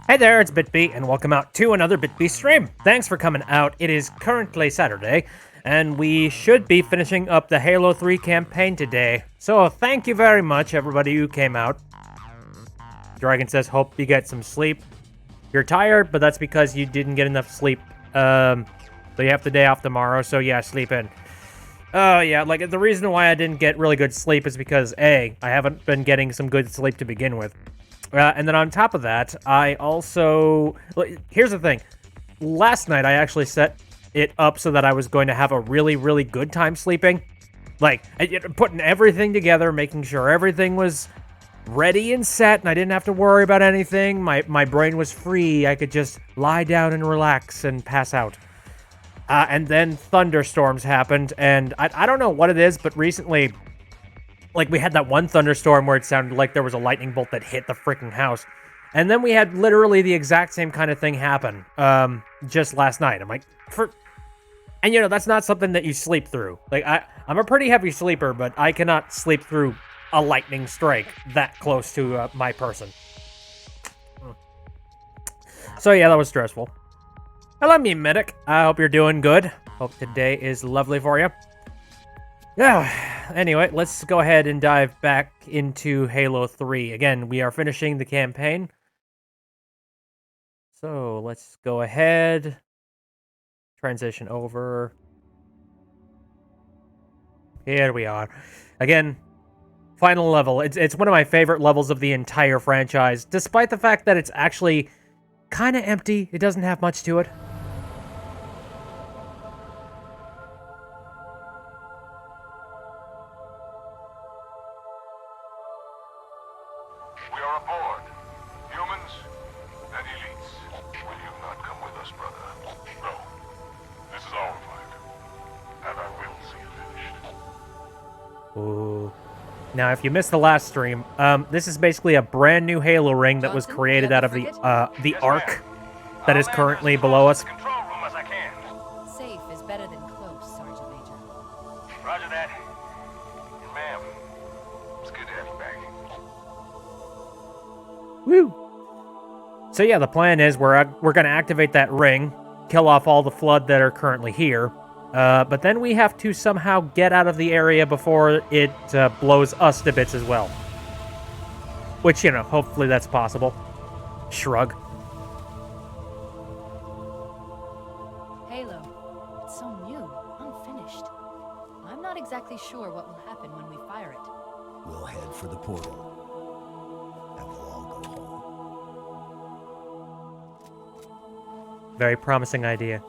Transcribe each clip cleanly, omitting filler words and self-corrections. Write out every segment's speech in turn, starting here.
Hey there, it's BitB, and welcome out to another BitB stream. Thanks for coming out. It is currently Saturday, and we should be finishing up the Halo 3 campaign today. So thank you very much, everybody who came out. Dragon says, hope you get some sleep. You're tired, but that's because you didn't get enough sleep. So you have the day off tomorrow, so yeah, sleep in. Oh, yeah, like, the reason why I didn't get really good sleep is because, A, I haven't been getting some good sleep to begin with. And then on top of that, I also... Here's the thing. Last night, I actually set it up so that I was going to have a really, really good time sleeping. Like, putting everything together, making sure everything was ready and set, and I didn't have to worry about anything. My brain was free. I could just lie down and relax and pass out. And then thunderstorms happened, and I don't know what it is, but recently... Like, we had that one thunderstorm where it sounded like there was a lightning bolt that hit the freaking house. And then we had literally the exact same kind of thing happen just last night. I'm like, And, you know, that's not something that you sleep through. Like, I'm a pretty heavy sleeper, but I cannot sleep through a lightning strike that close to my person. So, yeah, that was stressful. Hello, me medic. I hope you're doing good. Hope today is lovely for you. Yeah, anyway, let's go ahead and dive back into Halo 3. Again, we are finishing the campaign. So, let's go ahead. Transition over. Here we are. Again, final level. It's one of my favorite levels of the entire franchise, despite the fact that it's actually kind of empty. It doesn't have much to it. We are aboard. Humans and elites. Will you not come with us, brother? No. This is our fight. And I will see it finished. Ooh. Now, if you missed the last stream, this is basically a brand new Halo ring that was created out of the Ark that is currently below us. Control room as I can. Safe is better than close, Sergeant Major. Roger that. Ma'am, it's good to have you back. Woo! So yeah, the plan is we're going to activate that ring, kill off all the Flood that are currently here, but then we have to somehow get out of the area before it blows us to bits as well. Which, you know, hopefully that's possible. Shrug. Halo. It's so new, unfinished. I'm not exactly sure what will happen when we fire it. We'll head for the portal. And we'll all go home. Very promising idea.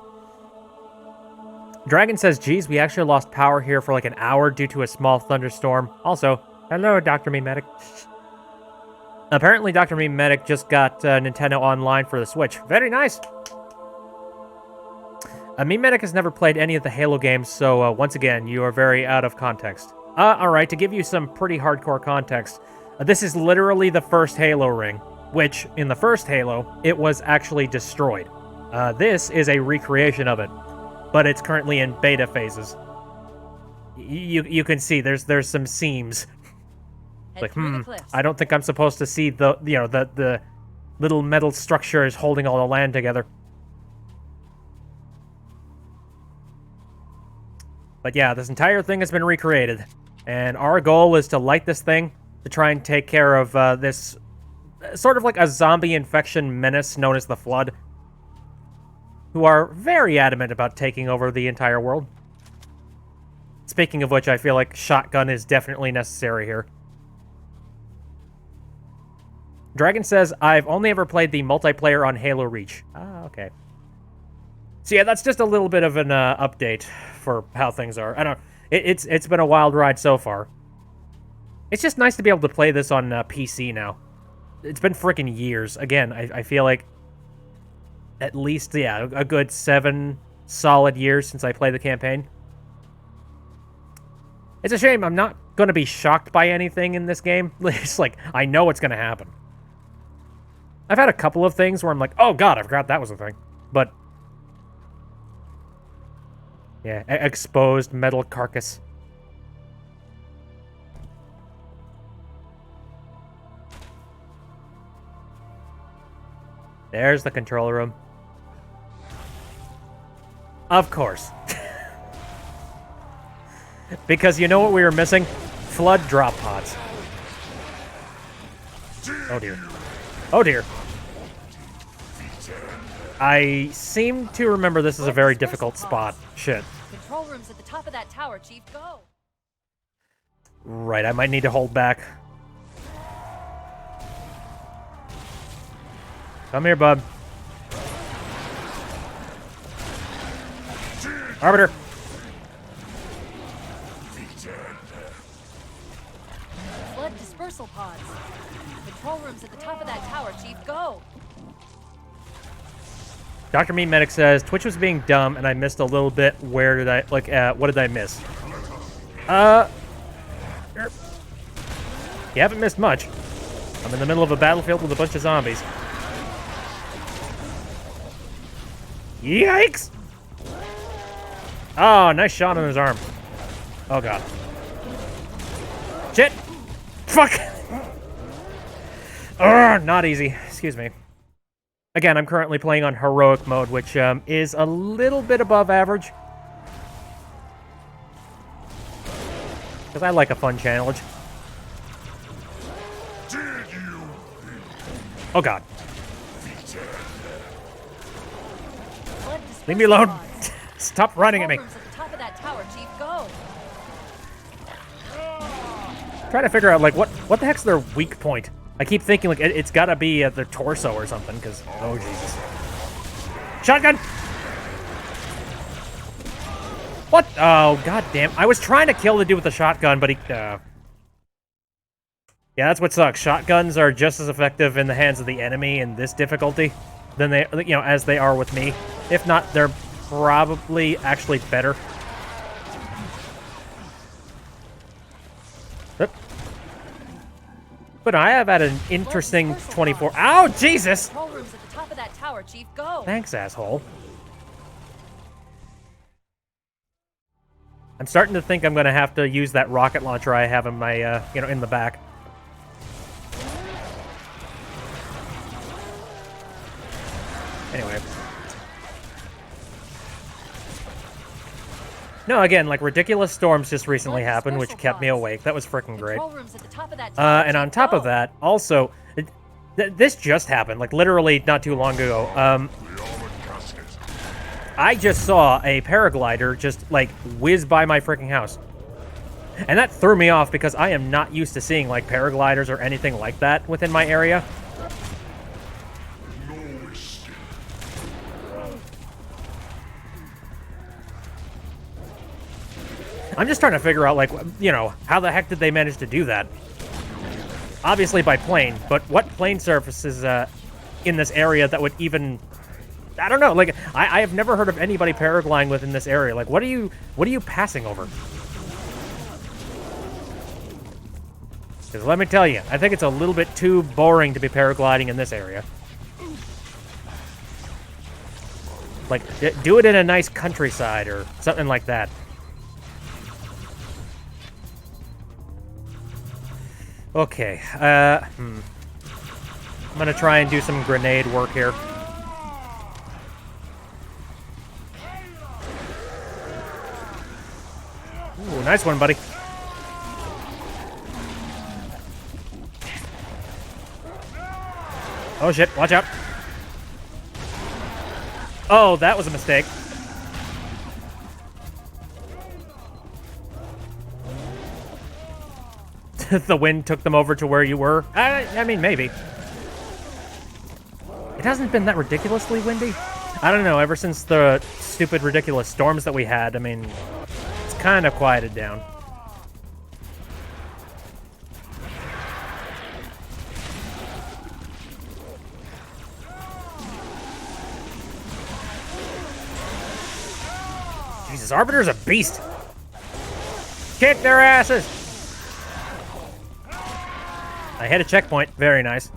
Dragon says, geez, we actually lost power here for like an hour due to a small thunderstorm. Also, hello, Dr. Me Medic. Apparently, Dr. Me Medic just got Nintendo Online for the Switch. Very nice. Me Medic has never played any of the Halo games, so once again, you are very out of context. Alright, to give you some pretty hardcore context, this is literally the first Halo ring, which, in the first Halo, it was actually destroyed. This is a recreation of it, but it's currently in beta phases. You can see there's some seams. Head through the cliffs. I don't think I'm supposed to see the little metal structures holding all the land together. But yeah, this entire thing has been recreated, and our goal is to light this thing to try and take care of this sort of like a zombie infection menace known as the Flood, who are very adamant about taking over the entire world. Speaking of which, I feel like shotgun is definitely necessary here. Dragon says, I've only ever played the multiplayer on Halo Reach. Ah, okay. So yeah, that's just a little bit of an update for how things are. I don't know. It's been a wild ride so far. It's just nice to be able to play this on PC now. It's been freaking years. Again, I feel like at least, yeah, a good 7 solid years since I played the campaign. It's a shame I'm not going to be shocked by anything in this game. It's like, I know what's going to happen. I've had a couple of things where I'm like, oh god, I forgot that was a thing. But yeah, exposed metal carcass. There's the control room. Of course. Because you know what we were missing? Flood drop pods. Oh dear. Oh dear. I seem to remember this is a very difficult spot. Shit. Control room's at the top of that tower, Chief. Go. Right, I might need to hold back. Come here, bub. Arbiter. Flood dispersal pods. Control room's at the top of that tower, Chief. Go. Dr. Me Medic says Twitch was being dumb and I missed a little bit. Where did I what did I miss? You haven't missed much. I'm in the middle of a battlefield with a bunch of zombies. Yikes! Oh, nice shot on his arm. Oh god. Shit! Fuck! Not easy. Excuse me. Again, I'm currently playing on heroic mode, which is a little bit above average. Because I like a fun challenge. Oh god. Leave me alone. Stop running at me. Control room's at the top of that tower, Chief. Go. Trying to figure out, like, what the heck's their weak point? I keep thinking, like, it's gotta be their torso or something, because, oh, Jesus. Shotgun! What? Oh, god damn. I was trying to kill the dude with the shotgun, but he, Yeah, that's what sucks. Shotguns are just as effective in the hands of the enemy in this difficulty than they, as they are with me. If not, they're probably actually better. But I have had an interesting 24... Ow, Jesus! Control room's at the top of that tower, Chief. Go. Thanks, asshole. I'm starting to think I'm going to have to use that rocket launcher I have in my, in the back. Anyway. No, again, like, ridiculous storms just recently happened, which kept me awake. That was freaking great. Control room's at the top of that tower, And on Chief. top Go. of that, also, this just happened, like, literally not too long ago. I just saw a paraglider just, like, whiz by my freaking house. And that threw me off because I am not used to seeing, like, paragliders or anything like that within my area. I'm just trying to figure out, like, how the heck did they manage to do that? Obviously by plane, but what plane surfaces in this area that would even... I don't know, like, I have never heard of anybody paragliding within this area. Like, what are you passing over? Because let me tell you, I think it's a little bit too boring to be paragliding in this area. Like, do it in a nice countryside or something like that. Okay, I'm gonna try and do some grenade work here. Ooh, nice one, buddy. Oh shit, watch out. Oh, that was a mistake. The wind took them over to where you were? I mean, maybe. It hasn't been that ridiculously windy. I don't know, ever since the stupid, ridiculous storms that we had, I mean, it's kind of quieted down. Jesus, Arbiter's a beast! Kick their asses! I hit a checkpoint. Very nice.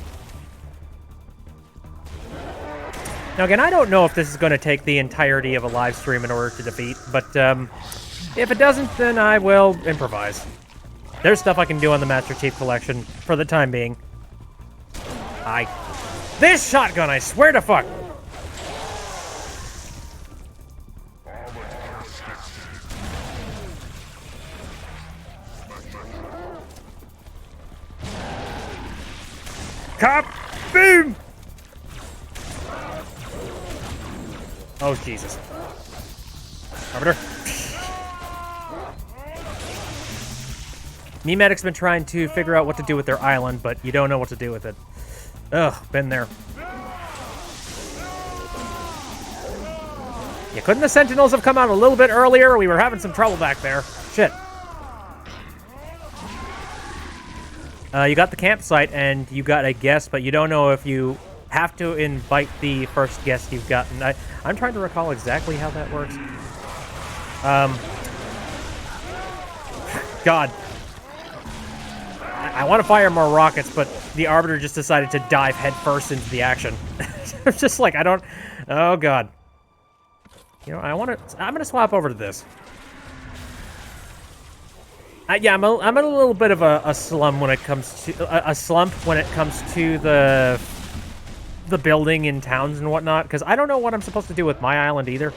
Now, again, I don't know if this is going to take the entirety of a live stream in order to defeat, but if it doesn't, then I will improvise. There's stuff I can do on the Master Chief Collection for the time being. Hi. This shotgun, I swear to fuck. Cop! Boom! Oh, Jesus. Arbiter. Me Medic's been trying to figure out what to do with their island, but you don't know what to do with it. Ugh, been there. Yeah, couldn't the Sentinels have come out a little bit earlier? We were having some trouble back there. Shit. You got the campsite, and you got a guest, but you don't know if you have to invite the first guest you've gotten. I'm trying to recall exactly how that works. God. I want to fire more rockets, but the Arbiter just decided to dive headfirst into the action. It's just like, I don't... Oh, God. You know, I'm going to swap over to this. Yeah, I'm in a little bit of a slump when it comes to... a slump when it comes to the building in towns and whatnot, because I don't know what I'm supposed to do with my island either.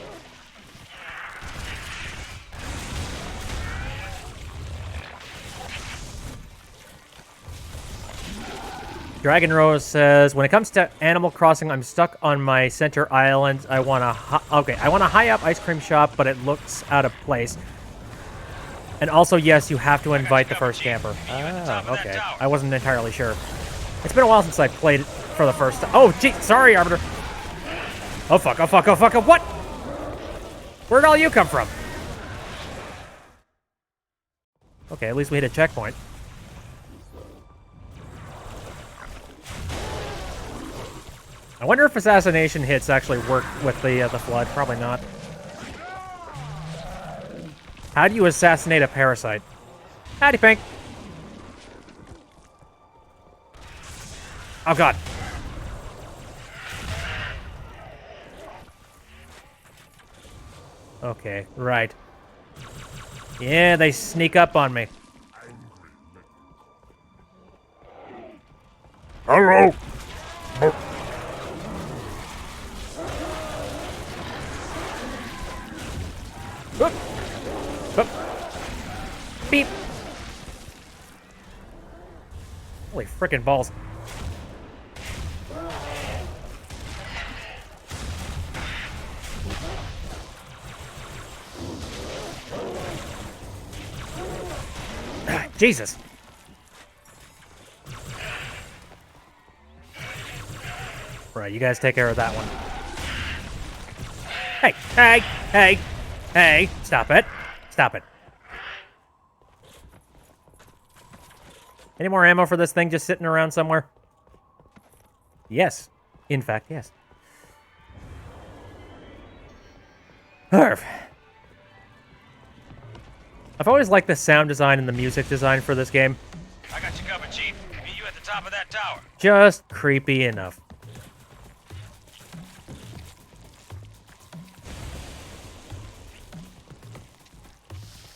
Dragon Rose says, when it comes to Animal Crossing, I'm stuck on my center island. I want a high up ice cream shop, but it looks out of place. And also, yes, you have to invite the first camper. Ah, okay. I wasn't entirely sure. It's been a while since I played it for the first time. Oh, gee, sorry, Arbiter. Oh, fuck, oh, fuck, oh, fuck, oh, what? Where'd all you come from? Okay, at least we hit a checkpoint. I wonder if assassination hits actually work with the flood. Probably not. How do you assassinate a parasite? Howdy, Pink. Oh, God. Okay, right. Yeah, they sneak up on me. Hello. Whoop. Whoop. Beep. Holy frickin' balls. Jesus. Right, you guys take care of that one. Hey, hey, hey, hey, stop it. Stop it. Any more ammo for this thing just sitting around somewhere? Yes. In fact, yes. Harv. I've always liked the sound design and the music design for this game. I got you covered, Chief. Meet you at the top of that tower. Just creepy enough.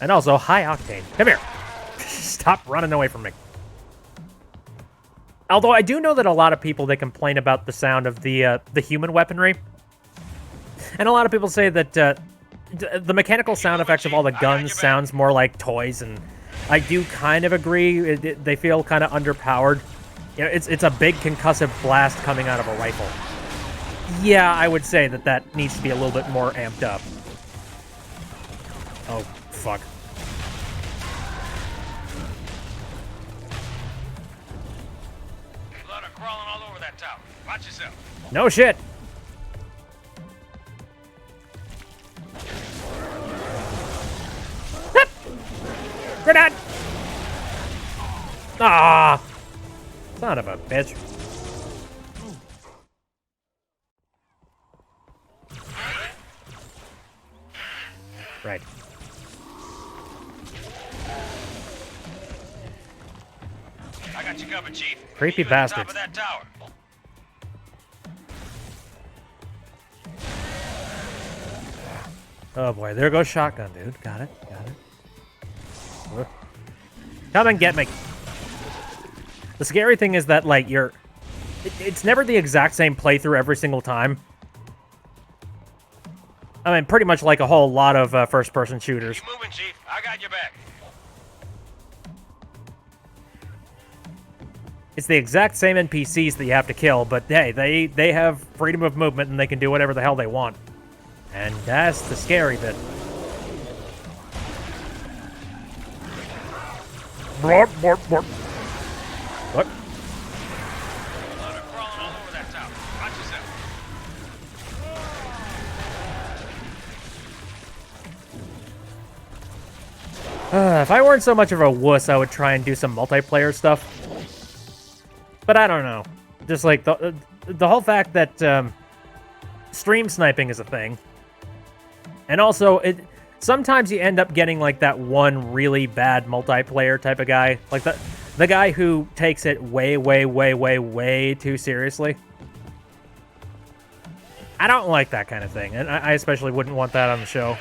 And also, high octane. Come here. Stop running away from me. Although I do know that a lot of people, they complain about the sound of the human weaponry. And a lot of people say that the mechanical sound effects of all the guns sounds more like toys, and I do kind of agree. They feel kind of underpowered. You know, it's a big concussive blast coming out of a rifle. Yeah, I would say that that needs to be a little bit more amped up. Oh, fuck. A lot of crawling all over that tower. Watch yourself. No shit. Grenade! Ah! Son of a bitch. Right. I got you covered, Chief. Creepy Meet you at the top bastards. of that tower. Oh boy, there goes shotgun, dude. Got it, got it. Come and get me. The scary thing is that, like, it's never the exact same playthrough every single time. I mean, pretty much like a whole lot of first-person shooters. Keep moving, Chief. I got your back. It's the exact same NPCs that you have to kill, but hey, they have freedom of movement and they can do whatever the hell they want. And that's the scary bit. Blorp, blorp, blorp. What? They're crawling all over that tower. Watch yourself. If I weren't so much of a wuss, I would try and do some multiplayer stuff. But I don't know. Just like the whole fact that stream sniping is a thing. And also, sometimes you end up getting like that one really bad multiplayer type of guy. Like the guy who takes it way, way, way, way, way too seriously. I don't like that kind of thing. And I especially wouldn't want that on the show.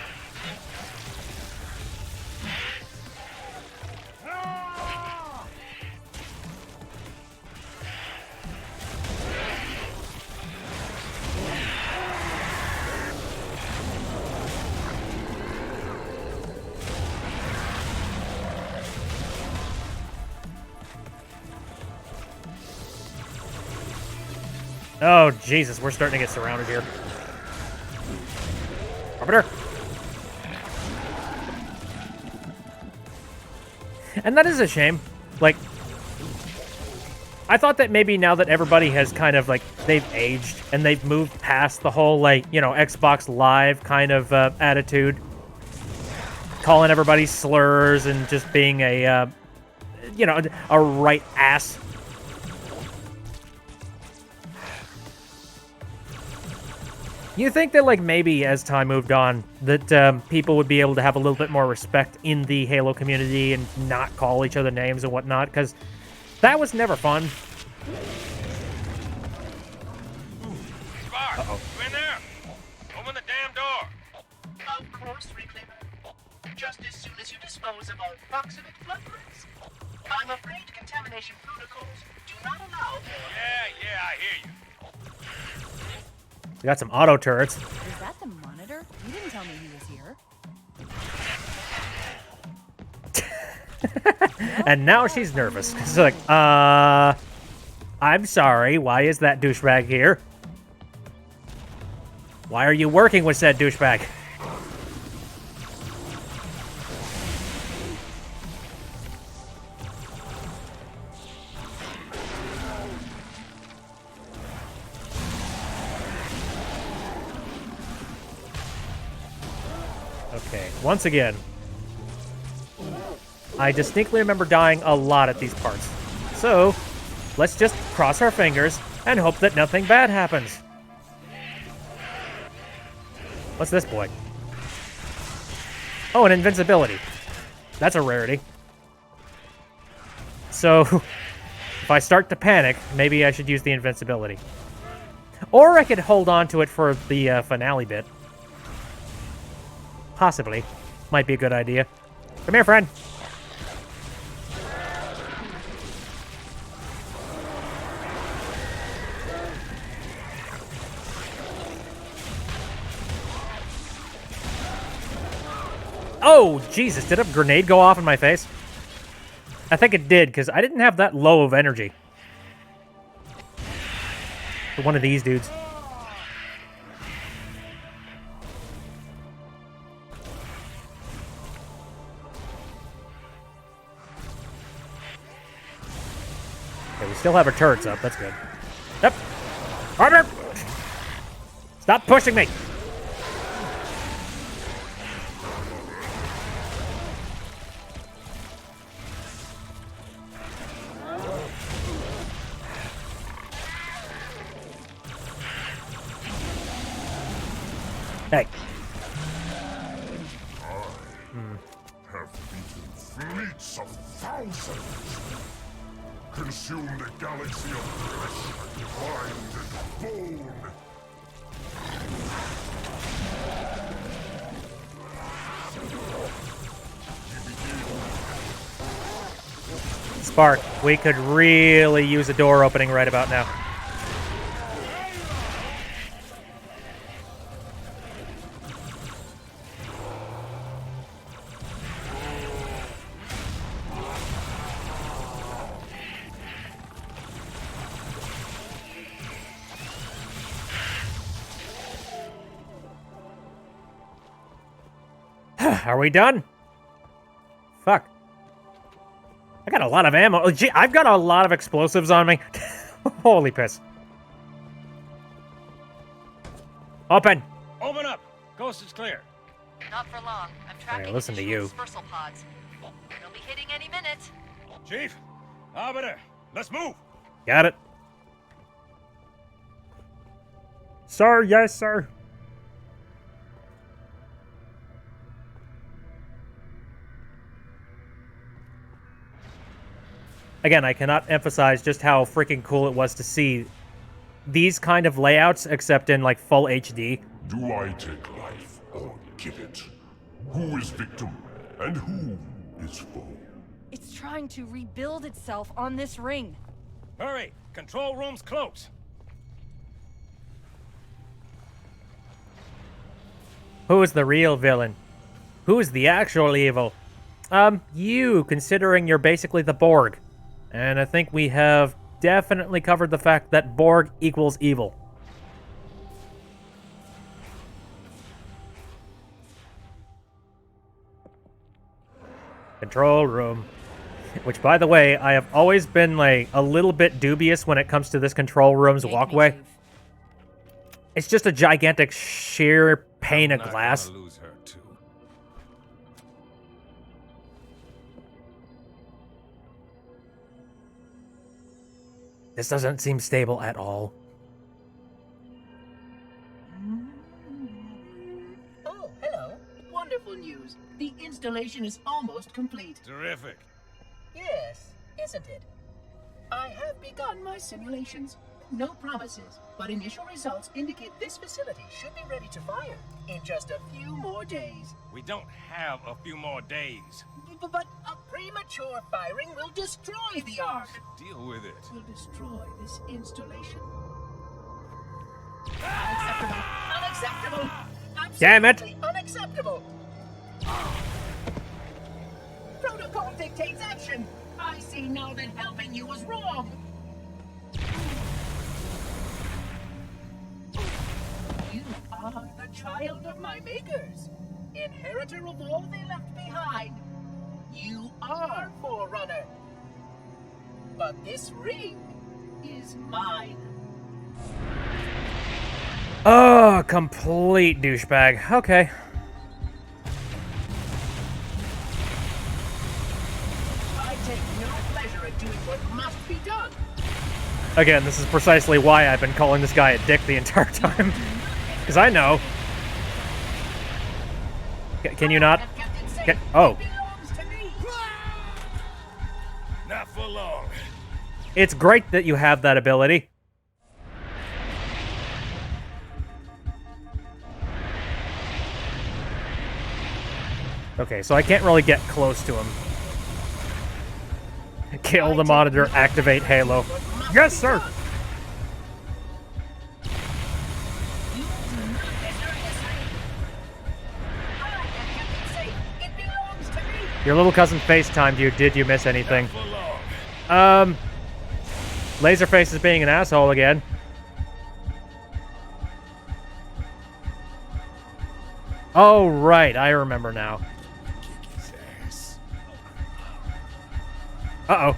Oh, Jesus, we're starting to get surrounded here. Arbiter! And that is a shame. Like, I thought that maybe now that everybody has kind of, like, they've aged and they've moved past the whole, like, you know, Xbox Live kind of attitude. Calling everybody slurs and just being a, you know, a right ass. You think that, like, maybe as time moved on, that people would be able to have a little bit more respect in the Halo community and not call each other names and whatnot? Because that was never fun. Spark, you in there? Open the damn door. Of course, Reclaimer. Just as soon as you dispose of all proximate floodways. I'm afraid contamination protocols do not allow for... Yeah, I hear you. We got some auto turrets. Is that the monitor? You didn't tell me he was here. And now she's nervous. She's like, I'm sorry. Why is that douchebag here? Why are you working with said douchebag? Okay, once again, I distinctly remember dying a lot at these parts. So, let's just cross our fingers and hope that nothing bad happens. What's this boy? Oh, an invincibility. That's a rarity. So, if I start to panic, maybe I should use the invincibility. Or I could hold on to it for the finale bit. Possibly. Might be a good idea. Come here, friend. Oh, Jesus. Did a grenade go off in my face? I think it did, because I didn't have that low of energy. For one of these dudes. Okay, we still have our turrets up. That's good. Yep. Arbiter! Stop pushing me! Hey. Have beaten fleets of thousands, consumed a galaxy of flesh, mind, and bone. Spark, we could really use a door opening right about now. Are we done? Fuck. I got a lot of ammo. Oh, gee, I've got a lot of explosives on me. Holy piss. Open. Open up. Coast is clear. Not for long. I'm tracking listen to additional you. dispersal pods. They'll be hitting any minute. Chief, Arbiter, let's move. Got it. Sir, yes, sir. Again, I cannot emphasize just how freaking cool it was to see these kind of layouts, except in, like, full HD. Do I take life or give it? Who is victim and who is foe? It's trying to rebuild itself on this ring. Hurry. Control room's close. Who is the real villain? Who is the actual evil? You, considering you're basically the Borg. And I think we have definitely covered the fact that Borg equals evil. Control room. Which, by the way, I have always been, like, a little bit dubious when it comes to this control room's walkway. It's just a gigantic sheer pane of glass. Lose her too. This doesn't seem stable at all. Oh, hello. Wonderful news. The installation is almost complete. Terrific. Yes, isn't it? I have begun my simulations. No promises, but initial results indicate this facility should be ready to fire in just a few more days. We don't have a few more days. But a premature firing will destroy the Ark. Deal with it. Will destroy this installation. Unacceptable! Unacceptable! Damn it. Absolutely unacceptable! Protocol dictates action! I see now that helping you was wrong! You are the child of my makers, inheritor of all they left behind. You are Forerunner. But this ring is mine. Oh, complete douchebag. Okay. I take no pleasure in doing what must be done. Again, this is precisely why I've been calling this guy a dick the entire time. Because I know. Can you not? I've kept it safe. Can, oh. It belongs to me. Not for long. It's great that you have that ability. Okay, so I can't really get close to him. Kill the monitor, activate Halo. Yes, sir! You do not deserve this ring. I have kept it safe. It belongs to me. Your little cousin FaceTimed you. Did you miss anything? For long. Laserface is being an asshole again. Oh, right. I remember now. Kick his ass. Uh-oh.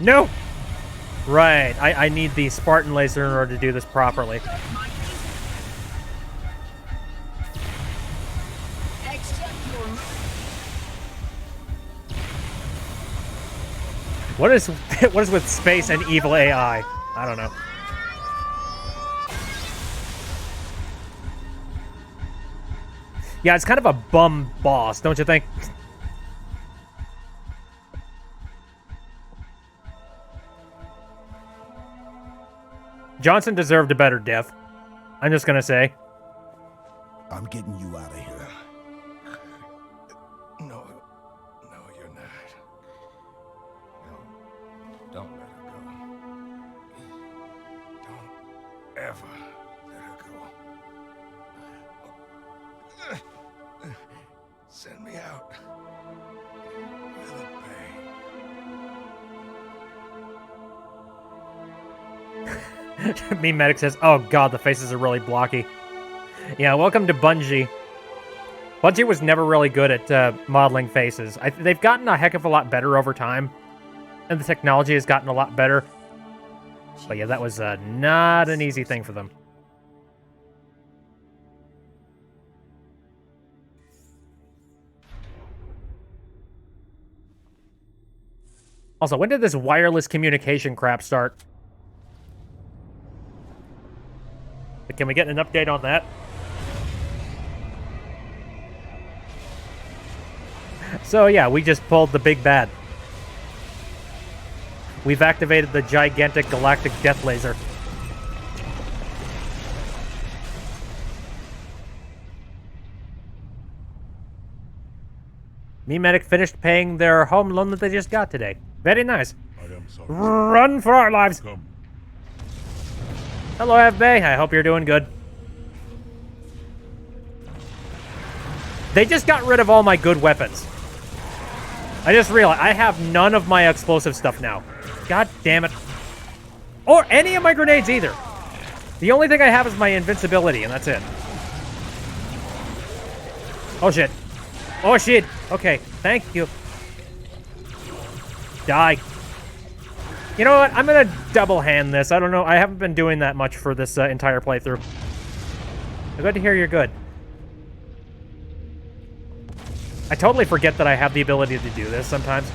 No! Right. I need the Spartan laser in order to do this properly. My business. Accept your What is what is with space and evil AI? I don't know. Yeah, it's kind of a bum boss, don't you think? Johnson deserved a better death. I'm just gonna say. I'm getting you out of here. No, you're not. No, don't let her go. Don't ever let her go. Send me out. With a bang. Me Medic says, oh god, the faces are really blocky. Yeah, welcome to Bungie. Bungie was never really good at modeling faces. They've gotten a heck of a lot better over time, and the technology has gotten a lot better. But yeah, that was not an easy thing for them. Also, when did this wireless communication crap start? Can we get an update on that? So yeah, we just pulled the big bad. We've activated the gigantic galactic death laser. MeMedic finished paying their home loan that they just got today. Very nice. I am sorry. Run for our lives. Come. Hello, FB. I hope you're doing good. They just got rid of all my good weapons. I just realized I have none of my explosive stuff now. God damn it. Or any of my grenades either. The only thing I have is my invincibility, and that's it. Oh, shit. Oh, shit. Okay, thank you. Die. You know what? I'm gonna double hand this. I don't know. I haven't been doing that much for this entire playthrough. Good to hear you're good. I totally forget that I have the ability to do this sometimes.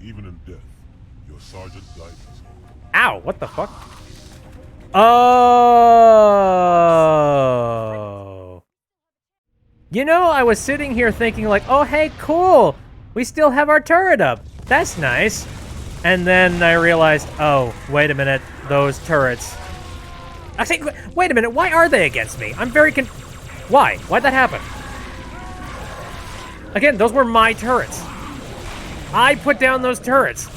Even in death, your sergeant guides us. Ow! What the fuck? Oh. You know, I was sitting here thinking like, oh, hey, cool. We still have our turret up. That's nice. And then I realized, oh, wait a minute. Those turrets. Actually, wait a minute. Why are they against me? I'm very Why? Why'd that happen? Again, those were my turrets. I put down those turrets.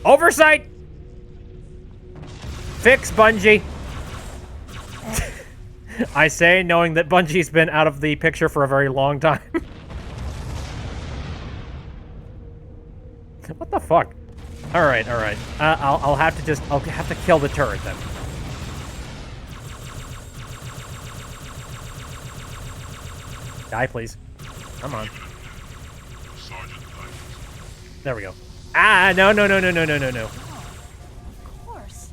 Oversight! Fix, Bungie. I say, knowing that Bungie's been out of the picture for a very long time. What the fuck? Alright, alright. I'll have to kill the turret then. Die, please. Come on. There we go. Ah, no. Of course.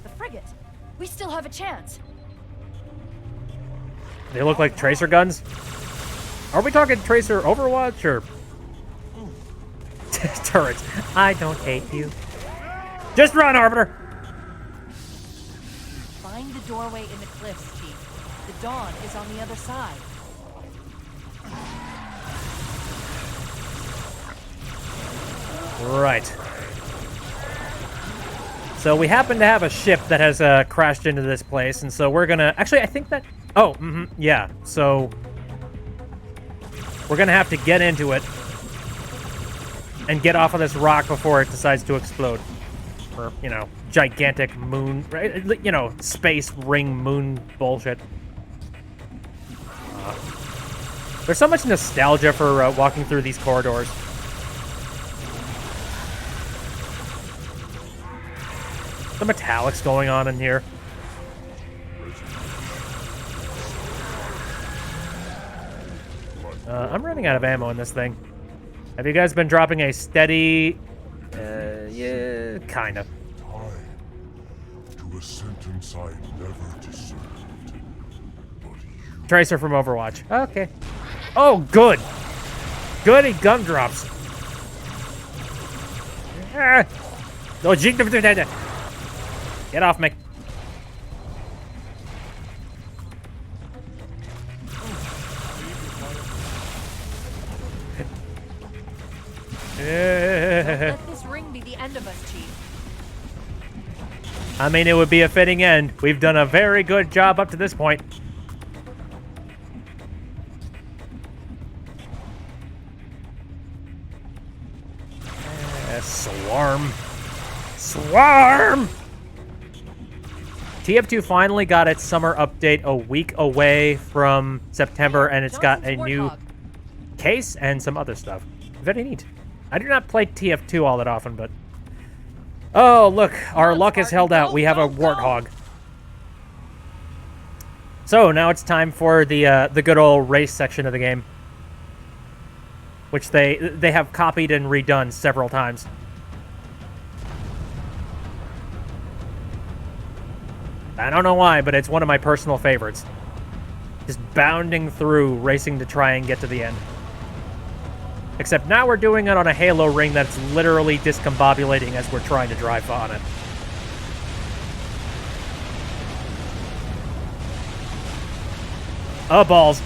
The frigate. We still have a chance. They look like tracer guns? Are we talking tracer Overwatch or... turrets? I don't hate you. Just run, Arbiter! Find the doorway in the cliffs, Chief. The dawn is on the other side. Right. So we happen to have a ship that has crashed into this place, and so we're gonna... Actually, I think that... Oh, yeah. So we're gonna have to get into it and get off of this rock before it decides to explode. Or, you know, gigantic moon... You know, space ring moon bullshit. There's so much nostalgia for walking through these corridors. The metallics going on in here. I'm running out of ammo in this thing. Have you guys been dropping a steady... yeah, kind of. Time to a sentence I never deserved. But you Tracer from Overwatch. Okay. Oh, good. Goody gumdrops. Ah. Oh, get off me. Don't let this ring be the end of us, Chief. I mean, it would be a fitting end. We've done a very good job up to this point. Swarm. Swarm! TF2 finally got its summer update a week away from September, and it's got a new case and some other stuff. Very neat. I do not play TF2 all that often, but... Oh, look. Our luck has held out. We have a Warthog. So now it's time for the good old race section of the game, which they have copied and redone several times. I don't know why, but it's one of my personal favorites. Just bounding through, racing to try and get to the end. Except now we're doing it on a Halo ring that's literally discombobulating as we're trying to drive on it. Oh, balls.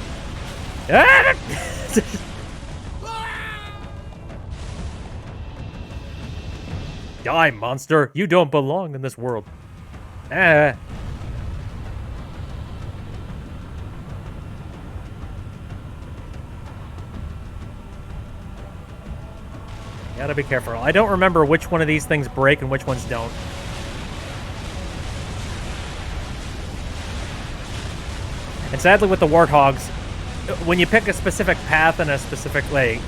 Ah! Die, monster. You don't belong in this world. Ah. Gotta be careful. I don't remember which one of these things break and which ones don't. And sadly with the Warthogs, when you pick a specific path and a specific way,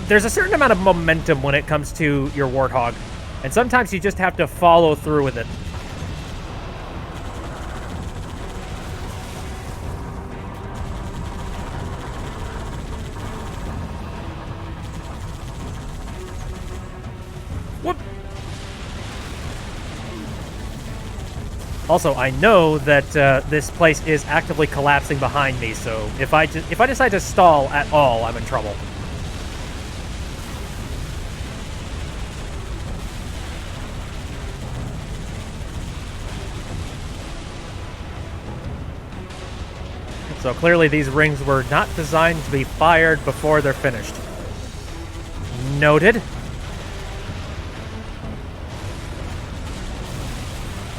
there's a certain amount of momentum when it comes to your Warthog. And sometimes you just have to follow through with it. Whoop! Also, I know that this place is actively collapsing behind me, so if I decide to stall at all, I'm in trouble. So clearly these rings were not designed to be fired before they're finished. Noted.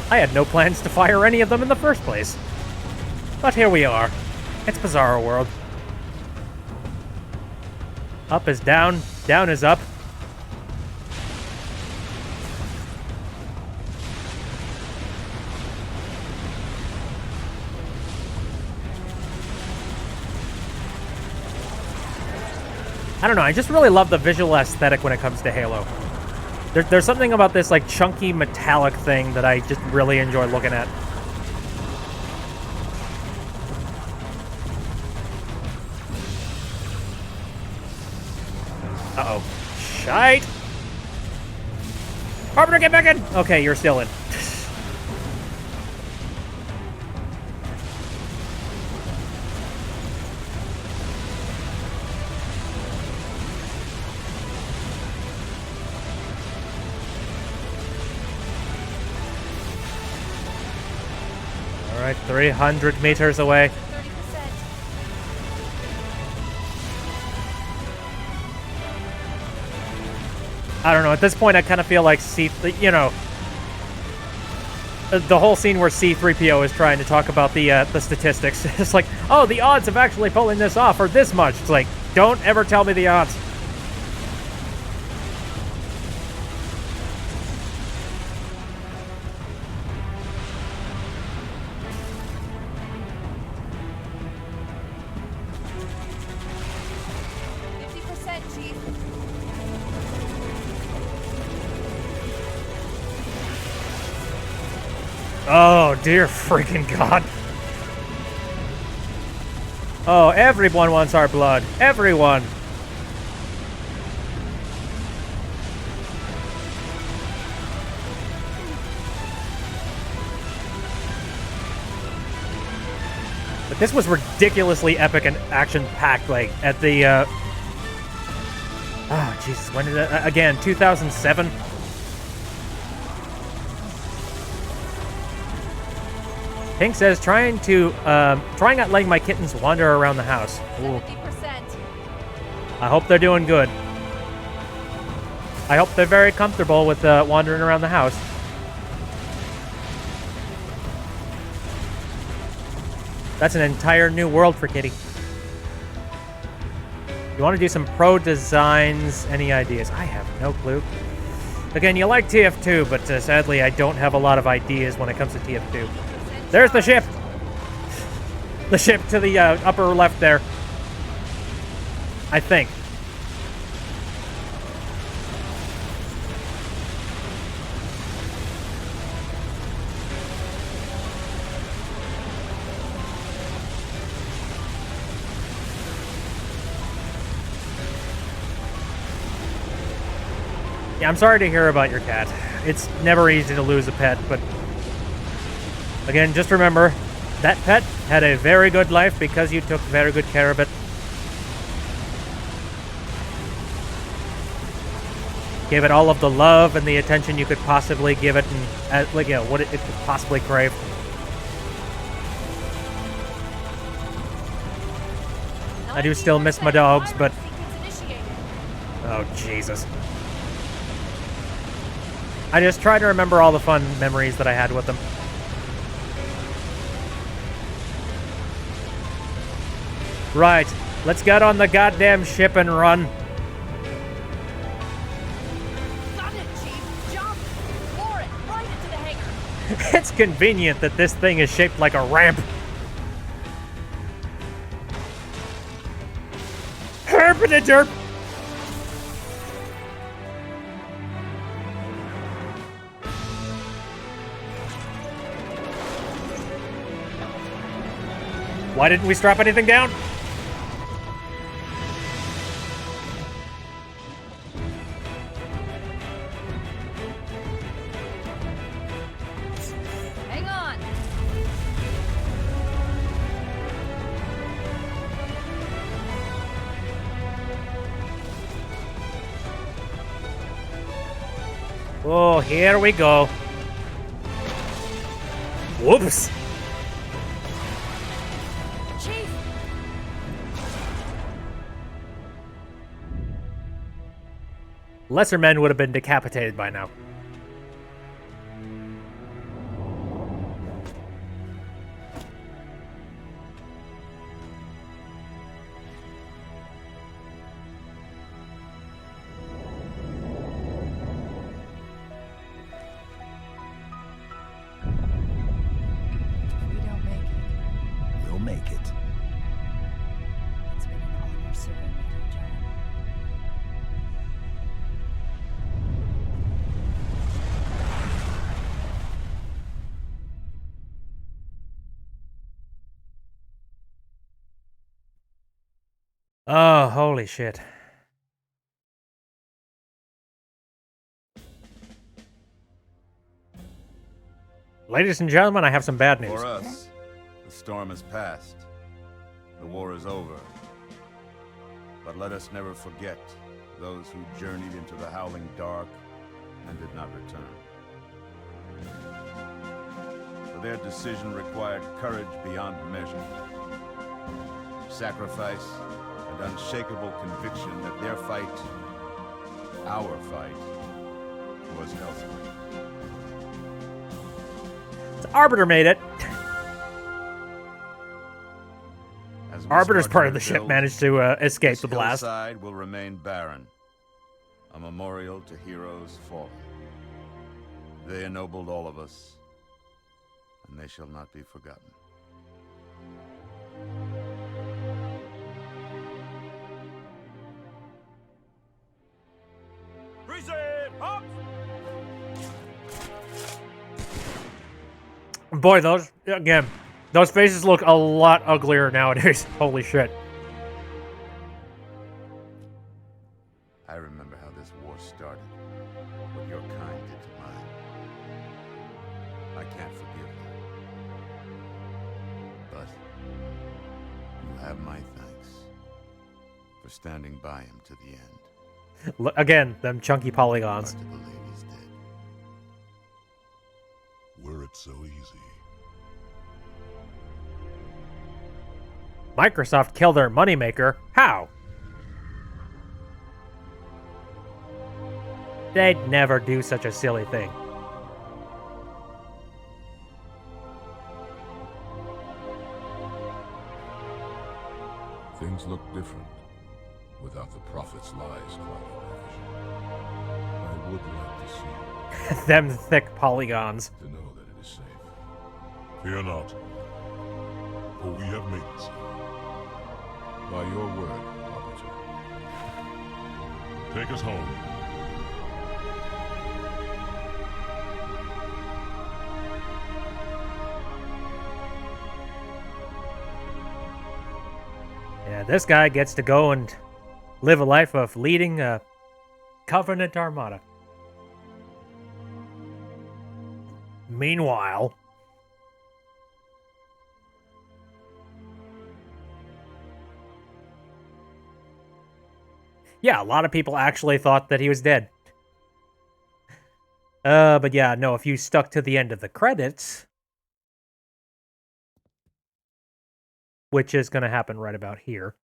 I had no plans to fire any of them in the first place. But here we are. It's Bizarro World. Up is down, down is up. I don't know, I just really love the visual aesthetic when it comes to Halo. There's something about this like chunky metallic thing that I just really enjoy looking at. Uh-oh. Shite! Carpenter, get back in! Okay, you're still in. Alright, 300 meters away. 30%. I don't know, at this point I kind of feel like you know, the whole scene where C-3PO is trying to talk about the statistics. It's like, oh, the odds of actually pulling this off are this much. It's like, don't ever tell me the odds. Oh, dear freaking God. Oh, everyone wants our blood. Everyone. But this was ridiculously epic and action-packed, like, at the, oh, Jesus, when did it... Again, 2007? Pink says, trying not letting my kittens wander around the house. Ooh. 50%. I hope they're doing good. I hope they're very comfortable with wandering around the house. That's an entire new world for Kitty. You want to do some pro designs? Any ideas? I have no clue. Again, you like TF2, but sadly I don't have a lot of ideas when it comes to TF2. There's the ship! The ship to the upper left there. I think. Yeah, I'm sorry to hear about your cat. It's never easy to lose a pet, but again, just remember, that pet had a very good life because you took very good care of it. Gave it all of the love and the attention you could possibly give it, and like, you know, what it could possibly crave. I do still miss my dogs, but oh Jesus! I just try to remember all the fun memories that I had with them. Right, let's get on the goddamn ship and run. It's convenient that this thing is shaped like a ramp. Herp-a-derp! Why didn't we strap anything down? Hang on. Oh, here we go. Whoops. Chief. Lesser men would have been decapitated by now. If we don't make it, We'll make it. it's been an honor serving with you, John. Oh, holy shit. Ladies and gentlemen, I have some bad news. For us, the storm has passed. The war is over. But let us never forget those who journeyed into the howling dark and did not return. For their decision required courage beyond measure, sacrifice, and unshakable conviction that their fight, our fight, was elsewhere. The Arbiter made it. As we Arbiter's start part to of the ship rebuild, managed to escape this the blast. hillside will remain barren, a memorial to heroes fallen. They ennobled all of us, and they shall not be forgotten. Boy, those faces look a lot uglier nowadays. Holy shit. I remember how this war started, what your kind did to mine. I can't forgive you. But you have my thanks for standing by him to the end. Look, again, them chunky polygons. Hard to believe he's dead. Were it so easy. Microsoft killed their moneymaker. How? They'd never do such a silly thing. Things look different without the Prophet's lies clouding my vision. I would like to see Them thick polygons. to know that it is safe. Fear not, for we have made it safe. By your word, Arbiter. Take us home. Yeah, this guy gets to go and live a life of leading a Covenant armada. Meanwhile... Yeah, a lot of people actually thought that he was dead. But yeah, no, if you stuck to the end of the credits, which is going to happen right about here.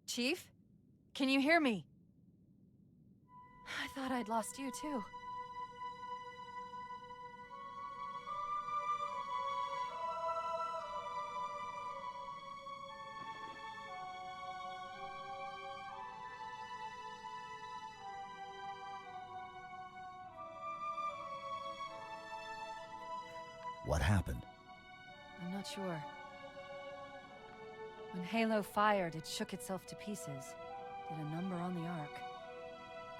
Chief? Can you hear me? I thought I'd lost you, too. What happened? I'm not sure. When Halo fired, it shook itself to pieces. Did a number on the Ark.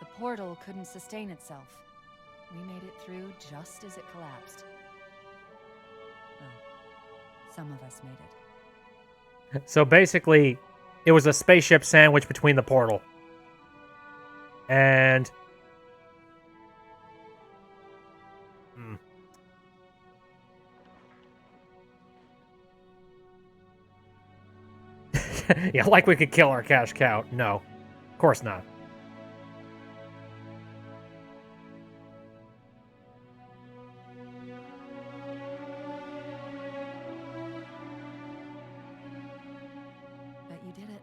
The portal couldn't sustain itself. We made it through just as it collapsed. Well, some of us made it. So basically, it was a spaceship sandwich between the portal. And... yeah, like we could kill our cash cow. No, of course not. Bet you did it.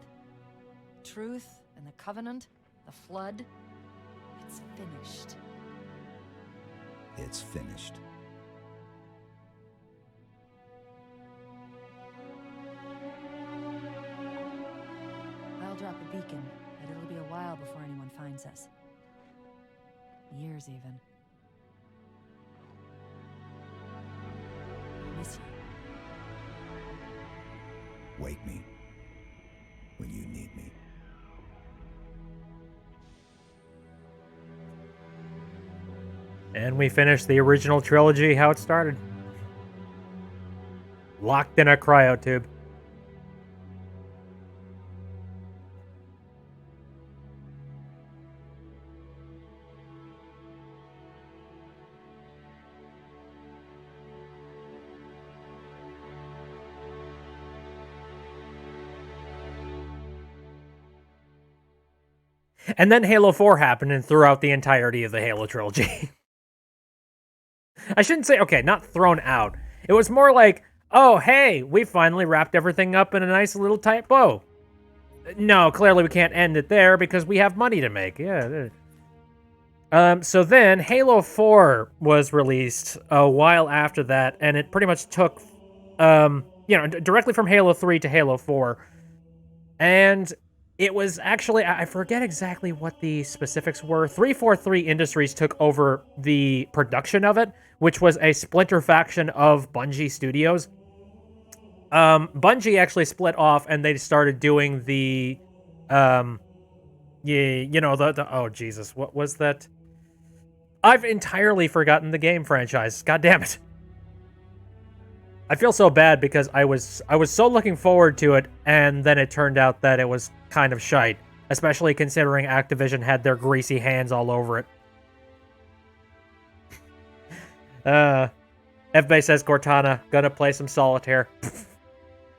Truth and the Covenant, the Flood, it's finished. It's finished. I'll drop a beacon, but it'll be a while before anyone finds us. Years, even. Miss you. Wake me when you need me. And we finished the original trilogy how it started. Locked in a cryotube. And then Halo 4 happened and threw out the entirety of the Halo trilogy. I shouldn't say, okay, not thrown out. It was more like, oh, hey, we finally wrapped everything up in a nice little tight bow. No, clearly we can't end it there because we have money to make. Yeah. So then Halo 4 was released a while after that, and it pretty much took, directly from Halo 3 to Halo 4. And it was actually, I forget exactly what the specifics were. 343 Industries took over the production of it, which was a splinter faction of Bungie Studios. Bungie actually split off and they started doing the, oh Jesus, what was that? I've entirely forgotten the game franchise. God damn it. I feel so bad because I was so looking forward to it, and then it turned out that it was kind of shite, especially considering Activision had their greasy hands all over it. FBay says Cortana, gonna play some Solitaire.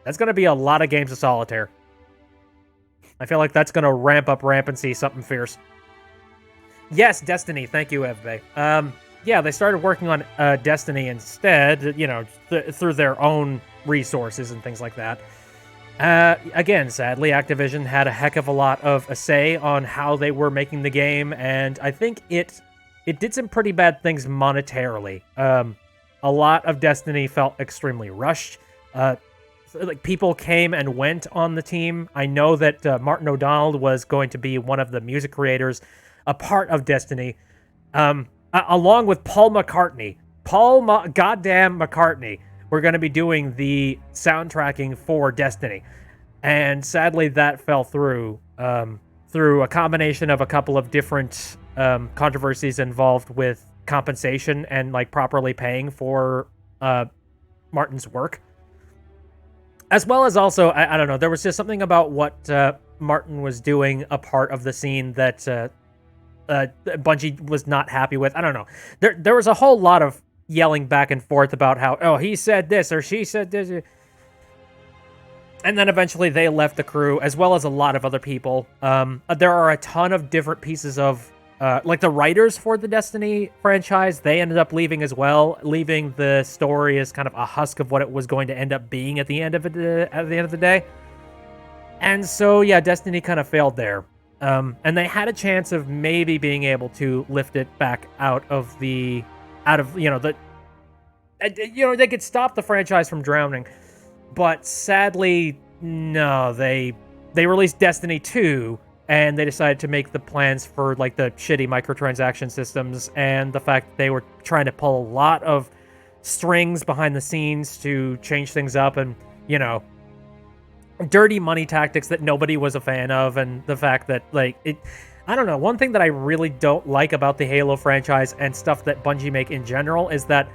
That's gonna be a lot of games of Solitaire. I feel like that's gonna ramp up rampancy something fierce. Yes, Destiny. Thank you, FBay. Yeah, they started working on Destiny instead, through their own resources and things like that. Again, sadly, Activision had a heck of a lot of a say on how they were making the game, and I think it did some pretty bad things monetarily. A lot of Destiny felt extremely rushed. People came and went on the team. I know that Martin O'Donnell was going to be one of the music creators, a part of Destiny. Along with Paul McCartney. Goddamn McCartney. We're going to be doing the soundtracking for Destiny. And sadly, that fell through a combination of a couple of different controversies involved with compensation and properly paying for Martin's work. As well as also, I don't know, there was just something about what Martin was doing a part of the scene that Bungie was not happy with. I don't know. There was a whole lot of yelling back and forth about how, oh, he said this or she said this. And then eventually they left the crew, as well as a lot of other people. There are a ton of different pieces of, like the writers for the Destiny franchise, they ended up leaving as well, leaving the story as kind of a husk of what it was going to end up being at the end of the day. And so, yeah, Destiny kind of failed there. And they had a chance of maybe being able to lift it back out of, they could stop the franchise from drowning. But sadly, no, they released Destiny 2, and they decided to make the plans for, like, the shitty microtransaction systems, and the fact that they were trying to pull a lot of strings behind the scenes to change things up, and, dirty money tactics that nobody was a fan of, and the fact that, I don't know, one thing that I really don't like about the Halo franchise and stuff that Bungie make in general is that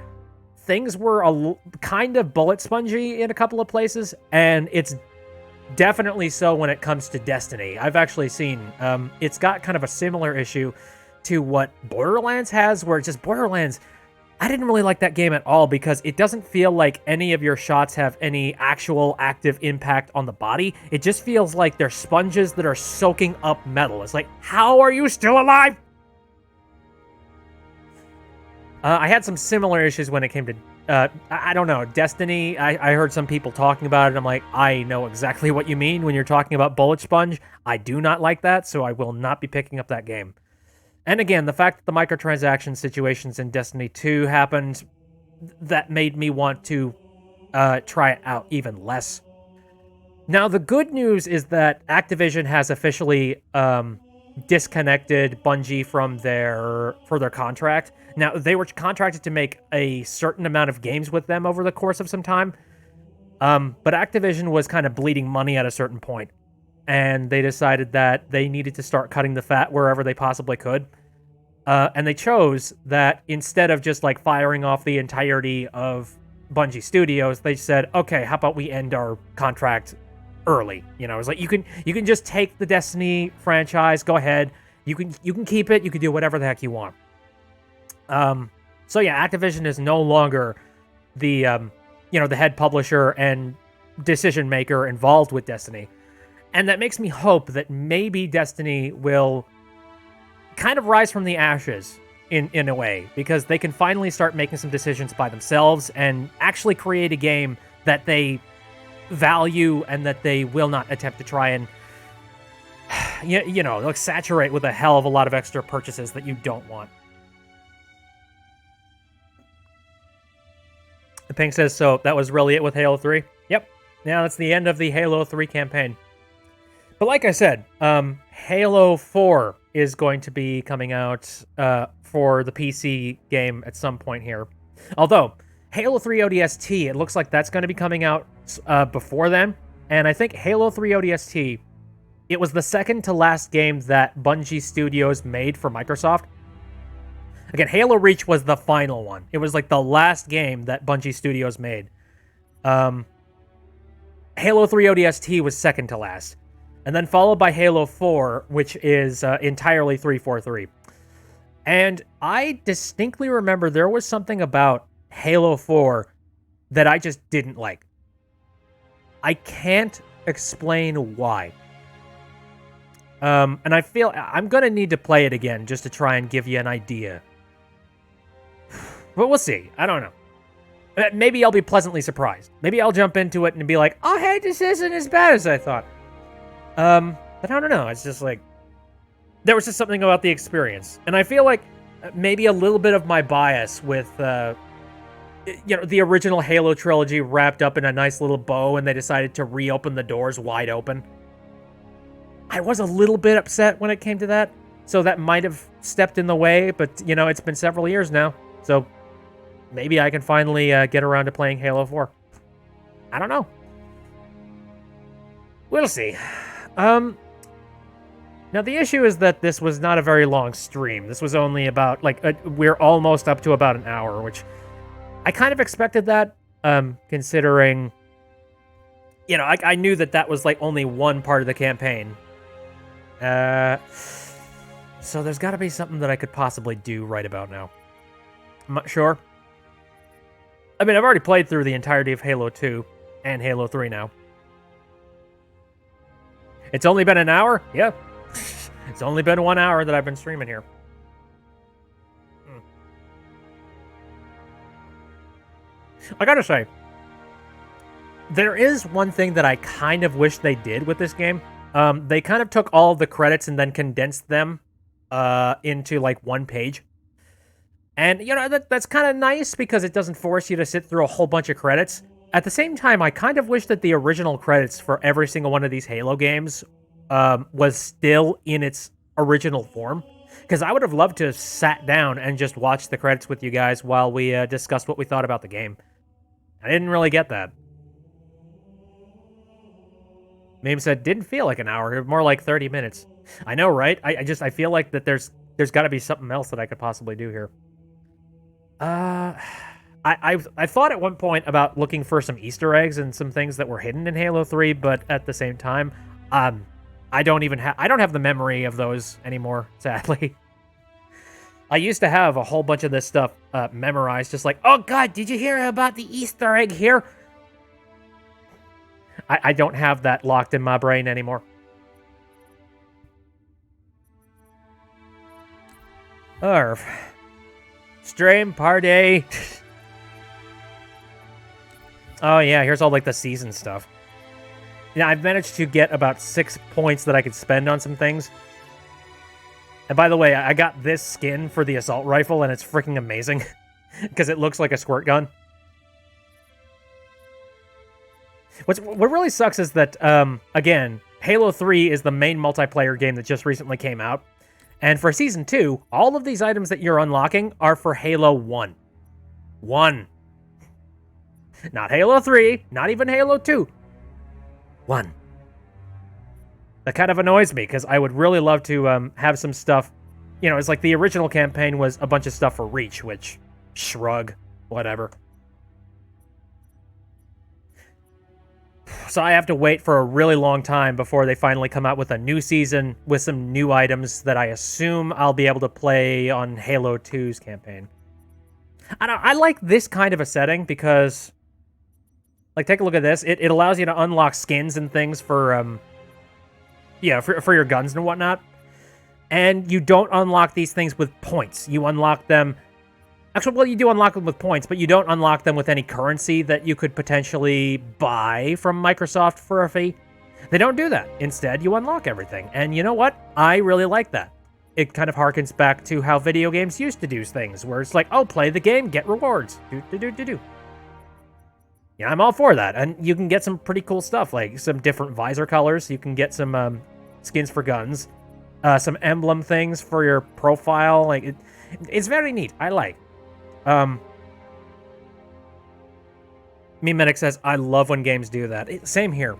things were kind of bullet spongy in a couple of places, and it's definitely so when it comes to Destiny. I've actually seen, it's got kind of a similar issue to what Borderlands has, where it's just Borderlands, I didn't really like that game at all because it doesn't feel like any of your shots have any actual active impact on the body. It just feels like they're sponges that are soaking up metal. It's like, how are you still alive? I had some similar issues when it came to, I don't know, Destiny. I heard some people talking about it. I'm like, I know exactly what you mean when you're talking about bullet sponge. I do not like that, so I will not be picking up that game. And again, the fact that the microtransaction situations in Destiny 2 happened, that made me want to try it out even less. Now, the good news is that Activision has officially disconnected Bungie from their contract. Now, they were contracted to make a certain amount of games with them over the course of some time, but Activision was kind of bleeding money at a certain point. And they decided that they needed to start cutting the fat wherever they possibly could. And they chose that instead of just like firing off the entirety of Bungie Studios, they said, okay, how about we end our contract early? It's like you can just take the Destiny franchise, go ahead. You can keep it, you can do whatever the heck you want. So yeah, Activision is no longer the the head publisher and decision maker involved with Destiny. And that makes me hope that maybe Destiny will kind of rise from the ashes in a way, because they can finally start making some decisions by themselves and actually create a game that they value and that they will not attempt to try and, saturate with a hell of a lot of extra purchases that you don't want. The Pink says, so that was really it with Halo 3? Yep. Now that's the end of the Halo 3 campaign. But like I said, Halo 4 is going to be coming out for the PC game at some point here. Although, Halo 3 ODST, it looks like that's going to be coming out before then. And I think Halo 3 ODST, it was the second to last game that Bungie Studios made for Microsoft. Again, Halo Reach was the final one. It was like the last game that Bungie Studios made. Halo 3 ODST was second to last. And then followed by Halo 4, which is entirely 343. And I distinctly remember there was something about Halo 4 that I just didn't like. I can't explain why. And I feel I'm going to need to play it again just to try and give you an idea. But we'll see. I don't know. Maybe I'll be pleasantly surprised. Maybe I'll jump into it and be like, oh, hey, this isn't as bad as I thought. But I don't know. It's just like, there was just something about the experience. And I feel like maybe a little bit of my bias with, the original Halo trilogy wrapped up in a nice little bow and they decided to reopen the doors wide open. I was a little bit upset when it came to that. So that might have stepped in the way, but, it's been several years now. So maybe I can finally get around to playing Halo 4. I don't know. We'll see. Now the issue is that this was not a very long stream. This was only about, we're almost up to about an hour, which I kind of expected that, considering, I knew that was, only one part of the campaign. So there's got to be something that I could possibly do right about now. I'm not sure. I mean, I've already played through the entirety of Halo 2 and Halo 3 now. It's only been an hour? Yeah. It's only been 1 hour that I've been streaming here. I gotta say, there is one thing that I kind of wish they did with this game. They kind of took all of the credits and then condensed them into like one page. And, you know, that's kind of nice because it doesn't force you to sit through a whole bunch of credits. At the same time, I kind of wish that the original credits for every single one of these Halo games was still in its original form. Because I would have loved to have sat down and just watched the credits with you guys while we discussed what we thought about the game. I didn't really get that. Meme said, didn't feel like an hour, more like 30 minutes. I know, right? I feel like that there's got to be something else that I could possibly do here. I thought at one point about looking for some Easter eggs and some things that were hidden in Halo 3, but at the same time, I don't have the memory of those anymore, sadly. I used to have a whole bunch of this stuff memorized, just like, oh god, did you hear about the Easter egg here? I don't have that locked in my brain anymore. Arf. Stream party. Oh yeah, here's all like the season stuff. Yeah, I've managed to get about 6 points that I could spend on some things. And by the way, I got this skin for the assault rifle, and it's freaking amazing. Because it looks like a squirt gun. What really sucks is that, again, Halo 3 is the main multiplayer game that just recently came out. And for Season 2, all of these items that you're unlocking are for Halo 1. 1. Not Halo 3, not even Halo 2. 1. That kind of annoys me, because I would really love to have some stuff. You know, it's like the original campaign was a bunch of stuff for Reach, which, shrug, whatever. So I have to wait for a really long time before they finally come out with a new season with some new items that I assume I'll be able to play on Halo 2's campaign. I like this kind of a setting because, like, take a look at this. It allows you to unlock skins and things for, for your guns and whatnot. And you don't unlock these things with points. You unlock them... Actually, well, you do unlock them with points, but you don't unlock them with any currency that you could potentially buy from Microsoft for a fee. They don't do that. Instead, you unlock everything. And you know what? I really like that. It kind of harkens back to how video games used to do things, where it's like, oh, play the game, get rewards. Do. Yeah, I'm all for that. And you can get some pretty cool stuff, like some different visor colors. You can get some skins for guns, some emblem things for your profile. Like, it's very neat. I like. Medic says, I love when games do that. Same here.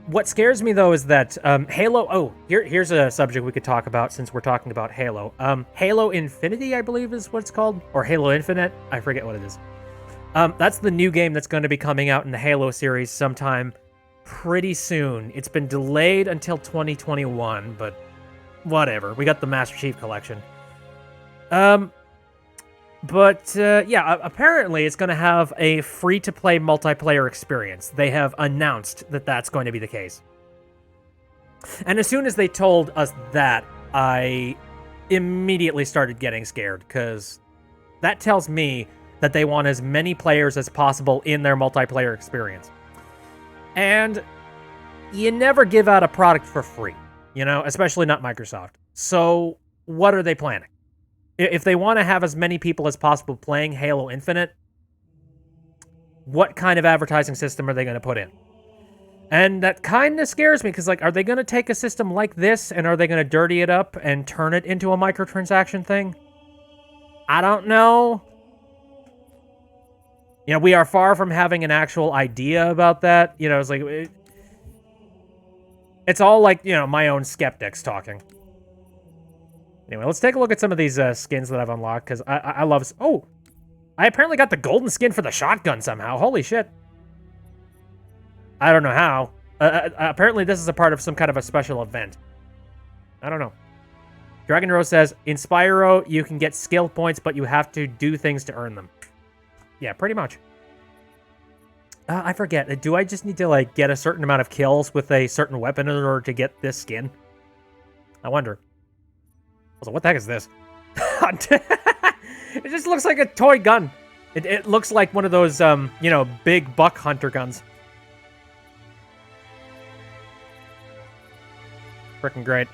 What scares me, though, is that Halo... Oh, here's a subject we could talk about since we're talking about Halo. Halo Infinity, I believe is what it's called. Or Halo Infinite. I forget what it is. That's the new game that's going to be coming out in the Halo series sometime pretty soon. It's been delayed until 2021, but whatever. We got the Master Chief Collection. Apparently it's going to have a free-to-play multiplayer experience. They have announced that that's going to be the case. And as soon as they told us that, I immediately started getting scared, because that tells me that they want as many players as possible in their multiplayer experience. And you never give out a product for free, especially not Microsoft. So what are they planning? If they want to have as many people as possible playing Halo Infinite, what kind of advertising system are they going to put in? And that kind of scares me, because, like, are they going to take a system like this, and are they going to dirty it up and turn it into a microtransaction thing? I don't know. We are far from having an actual idea about that. It's like... It's all like, my own skeptics talking. Anyway, let's take a look at some of these skins that I've unlocked, because I love... Oh! I apparently got the golden skin for the shotgun somehow. Holy shit. I don't know how. Apparently this is a part of some kind of a special event. I don't know. Dragon Rose says, in Spyro, you can get skill points, but you have to do things to earn them. Yeah, pretty much. I forget. Do I just need to, like, get a certain amount of kills with a certain weapon in order to get this skin? I wonder. Also, what the heck is this? It just looks like a toy gun. It looks like one of those, you know, big buck hunter guns. Freaking great.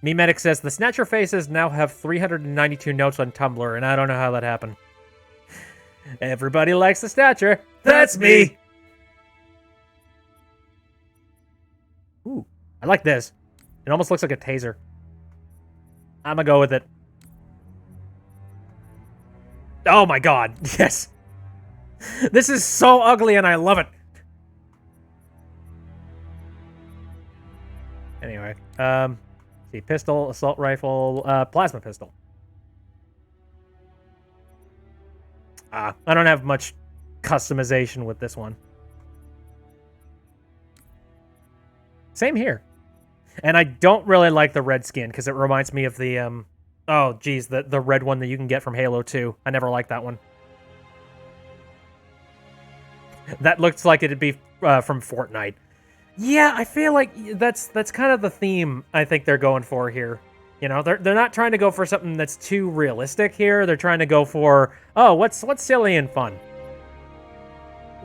Medic says, the Snatcher faces now have 392 notes on Tumblr, and I don't know how that happened. Everybody likes the Snatcher. That's me! Ooh, I like this. It almost looks like a taser. I'm gonna go with it. Oh my god, yes! This is so ugly and I love it! Anyway, see, pistol, assault rifle, plasma pistol. I don't have much customization with this one. Same here. And I don't really like the red skin, because it reminds me of the, oh, geez, the red one that you can get from Halo 2. I never liked that one. That looks like it'd be from Fortnite. Yeah, I feel like that's kind of the theme I think they're going for here. You know, they're not trying to go for something that's too realistic here. They're trying to go for, oh, what's silly and fun.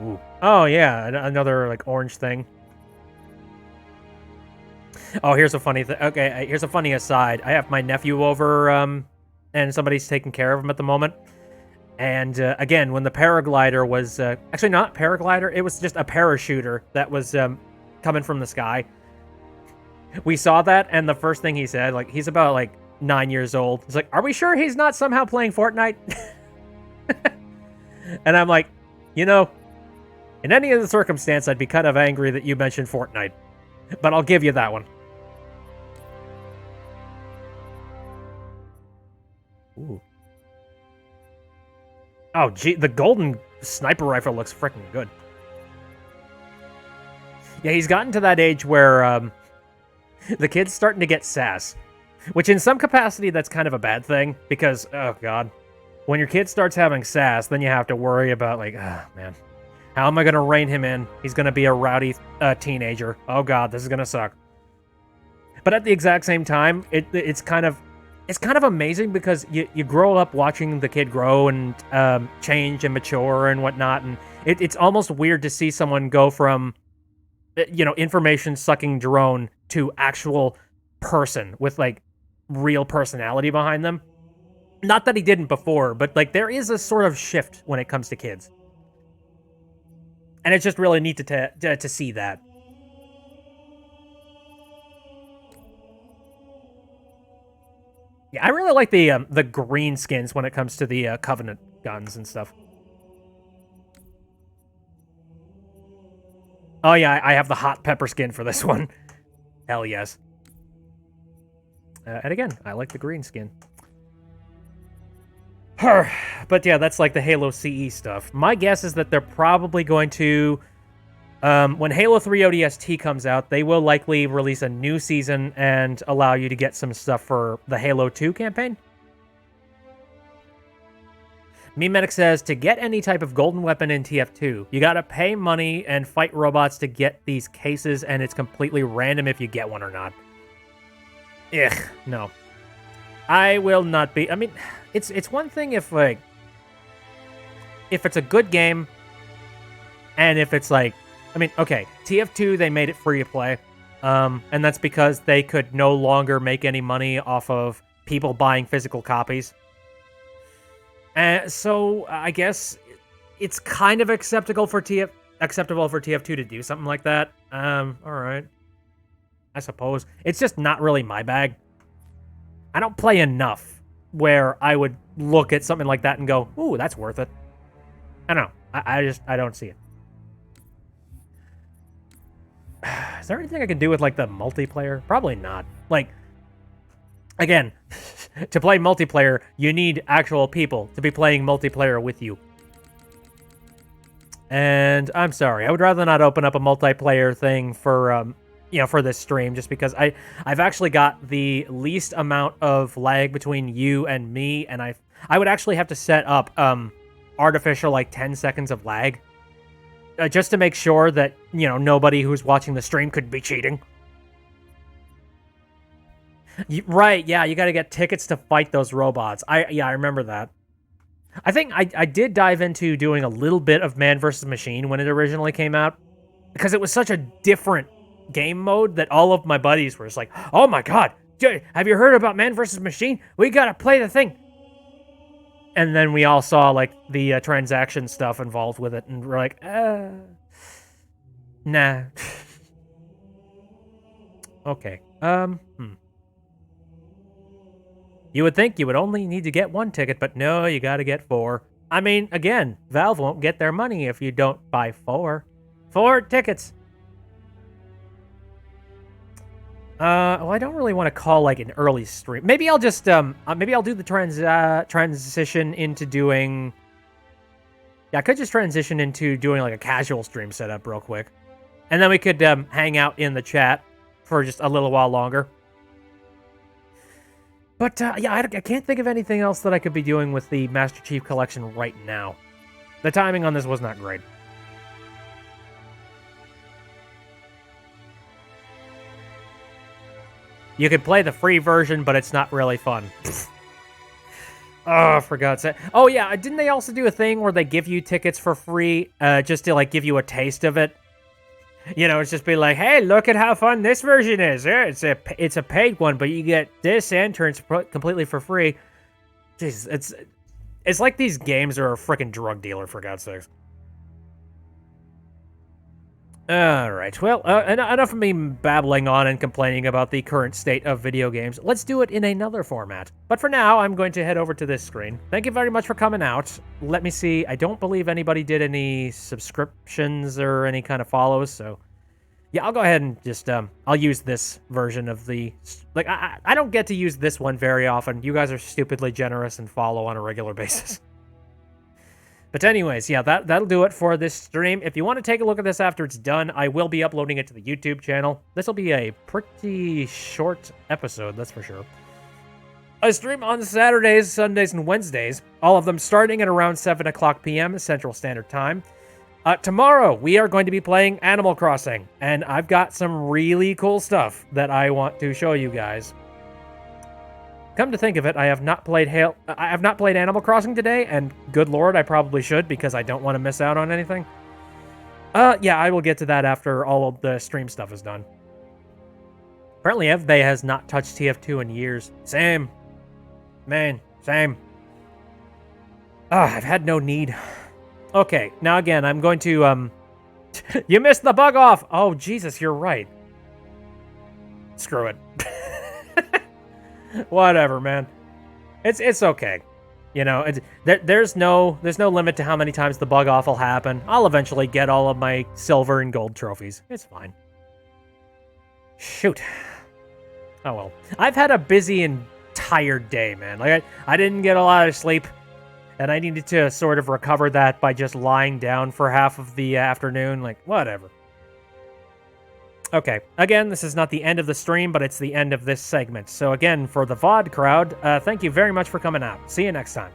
Ooh. Oh yeah, another like orange thing. Oh, here's a funny thing. Okay, here's a funny aside. I have my nephew over, and somebody's taking care of him at the moment. And again, when the paraglider was actually not paraglider, it was just a parachuter that was coming from the sky. We saw that, and the first thing he said, like, he's about like 9 years old. He's like, "Are we sure he's not somehow playing Fortnite?" And I'm like, you know, in any other circumstance, I'd be kind of angry that you mentioned Fortnite, but I'll give you that one. Ooh. Oh, gee, the golden sniper rifle looks freaking good. Yeah, he's gotten to that age where the kid's starting to get sass, which in some capacity that's kind of a bad thing because, oh god, when your kid starts having sass, then you have to worry about like, ah, man, how am I going to rein him in? He's going to be a rowdy teenager. Oh god, this is going to suck. But at the exact same time, it's kind of amazing because you grow up watching the kid grow and change and mature and whatnot, and it's almost weird to see someone go from, you know, information-sucking drone to actual person with, like, real personality behind them. Not that he didn't before, but, like, there is a sort of shift when it comes to kids. And it's just really neat to see that. Yeah, I really like the green skins when it comes to the Covenant guns and stuff. Oh yeah, I have the hot pepper skin for this one. Hell yes. And again, I like the green skin. But yeah, that's like the Halo CE stuff. My guess is that they're probably going to, when Halo 3 ODST comes out, they will likely release a new season and allow you to get some stuff for the Halo 2 campaign. Medic says, to get any type of golden weapon in TF2, you gotta pay money and fight robots to get these cases, and it's completely random if you get one or not. Ugh, no. I will not be... I mean, it's one thing if, like... if it's a good game, and if it's, like... I mean, okay, TF2, they made it free to play, and that's because they could no longer make any money off of people buying physical copies. So I guess it's kind of acceptable for TF2 to do something like that. All right, I suppose it's just not really my bag. I don't play enough where I would look at something like that and go, "Ooh, that's worth it." I don't know. I don't see it. Is there anything I can do with like the multiplayer? Probably not. Like, again. To play multiplayer, you need actual people to be playing multiplayer with you. And I'm sorry, I would rather not open up a multiplayer thing for, for this stream, just because I've actually got the least amount of lag between you and me, and I would actually have to set up, artificial, 10 seconds of lag, just to make sure that, nobody who's watching the stream could be cheating. Right, yeah, you gotta get tickets to fight those robots. I remember that. I think I did dive into doing a little bit of Man vs. Machine when it originally came out, because it was such a different game mode that all of my buddies were just like, oh my god, have you heard about Man vs. Machine? We gotta play the thing. And then we all saw, the transaction stuff involved with it, and we're like, nah. Okay, You would think you would only need to get 1 ticket, but no, you gotta get 4. I mean, again, Valve won't get their money if you don't buy 4. 4 tickets! Well, I don't really want to call, an early stream. Maybe I'll just, maybe I'll do the transition into doing... Yeah, I could just transition into doing, a casual stream setup real quick. And then we could, hang out in the chat for just a little while longer. But, yeah, I can't think of anything else that I could be doing with the Master Chief Collection right now. The timing on this was not great. You could play the free version, but it's not really fun. Oh, for God's sake. Oh, yeah, didn't they also do a thing where they give you tickets for free, just to, give you a taste of it? It's just be like, hey, look at how fun this version is. Yeah, it's a paid one, but you get this entrance completely for free. Jeez, it's like these games are a freaking drug dealer, for God's sakes. Alright, well, enough of me babbling on and complaining about the current state of video games. Let's do it in another format. But for now, I'm going to head over to this screen. Thank you very much for coming out. Let me see, I don't believe anybody did any subscriptions or any kind of follows, so... Yeah, I'll go ahead and just, I'll use this version of the... I don't get to use this one very often. You guys are stupidly generous and follow on a regular basis. But anyways, yeah, that'll do it for this stream. If you want to take a look at this after it's done, I will be uploading it to the YouTube channel. This will be a pretty short episode, that's for sure. I stream on Saturdays, Sundays, and Wednesdays, all of them starting at around 7 o'clock p.m. Central Standard Time. Tomorrow, we are going to be playing Animal Crossing, and I've got some really cool stuff that I want to show you guys. Come to think of it, I have not played Animal Crossing today, and good lord, I probably should, because I don't want to miss out on anything. Yeah, I will get to that after all of the stream stuff is done. Apparently, FBay has not touched TF2 in years. Same. Man, same. I've had no need. Okay, now again, I'm going to, You missed the bug off! Oh, Jesus, you're right. Screw it. Whatever, man. It's okay. There's no limit to how many times the bug off will happen. I'll eventually get all of my silver and gold trophies. It's fine. Shoot. Oh well. I've had a busy and tired day, man. I didn't get a lot of sleep, and I needed to sort of recover that by just lying down for half of the afternoon. Whatever. Okay, again, this is not the end of the stream, but it's the end of this segment. So again, for the VOD crowd, thank you very much for coming out. See you next time.